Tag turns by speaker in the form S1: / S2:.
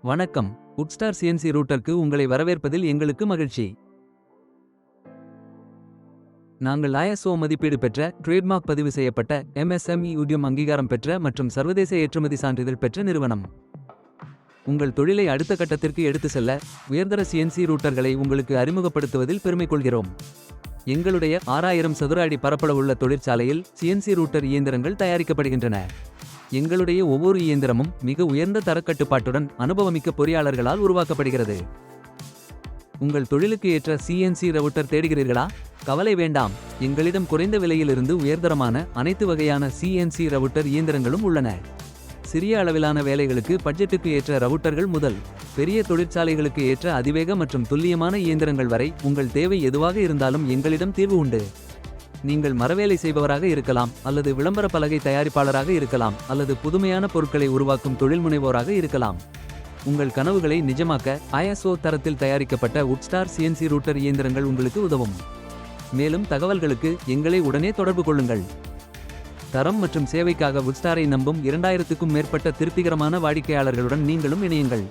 S1: வணக்கம். உட்ஸ்டார் சிஎன்சி ரூட்டருக்கு உங்களை வரவேற்பதில் எங்களுக்கு மகிழ்ச்சி. நாங்கள் ISO மதிப்பீடு பெற்ற, ட்ரேட்மார்க் பதிவு செய்யப்பட்ட, MSME உரிமம் அங்கீகாரம் பெற்ற மற்றும் சர்வதேச ஏற்றுமதி சான்றிதழ் பெற்ற நிறுவனம். உங்கள் தொழிலை அடுத்த கட்டத்திற்கு எடுத்து செல்ல உயர்தர சிஎன்சி ரூட்டர்களை உங்களுக்கு அறிமுகப்படுத்துவதில் பெருமை கொள்கிறோம். எங்களுடைய 6000 சதுர அடி பரப்பளவுள்ள தொழிற்சாலையில் சிஎன்சி ரூட்டர் இயந்திரங்கள் தயாரிக்கப்படுகின்றன. எங்களுடைய ஒவ்வொரு இயந்திரமும் மிக உயர்ந்த தரக்கட்டுப்பாட்டுடன் அனுபவமிக்க பொறியாளர்களால் உருவாக்கப்படுகிறது. உங்கள் தொழிலுக்கு ஏற்ற சிஎன்சி ரவுட்டர் தேடுகிறீர்களா? கவலை வேண்டாம். எங்களிடம் குறைந்த விலையிலிருந்து உயர்தரமான அனைத்து வகையான சிஎன்சி ரவுட்டர் இயந்திரங்களும் உள்ளன. சிறிய அளவிலான வேலைகளுக்கு பட்ஜெட்டுக்கு ஏற்ற ரவுட்டர்கள் முதல் பெரிய தொழிற்சாலைகளுக்கு ஏற்ற அதிவேக மற்றும் துல்லியமான இயந்திரங்கள் வரை உங்கள் தேவை எதுவாக இருந்தாலும் எங்களிடம் தீர்வு உண்டு. நீங்கள் மரவேலை செய்பவராக இருக்கலாம், அல்லது விளம்பர பலகை தயாரிப்பாளராக இருக்கலாம், அல்லது புதுமையான பொருட்களை உருவாக்கும் தொழில் முனைவோராக இருக்கலாம். உங்கள் கனவுகளை நிஜமாக்க ISO தரத்தில் தயாரிக்கப்பட்ட உட்ஸ்டார் சிஎன்சி ரூட்டர் இயந்திரங்கள் உங்களுக்கு உதவும். மேலும் தகவல்களுக்கு எங்களை உடனே தொடர்பு கொள்ளுங்கள். தரம் மற்றும் சேவைக்காக உட்ஸ்டாரை நம்பும் 2000க்கும் மேற்பட்ட திருப்திகரமான வாடிக்கையாளர்களுடன் நீங்களும் இணையுங்கள்.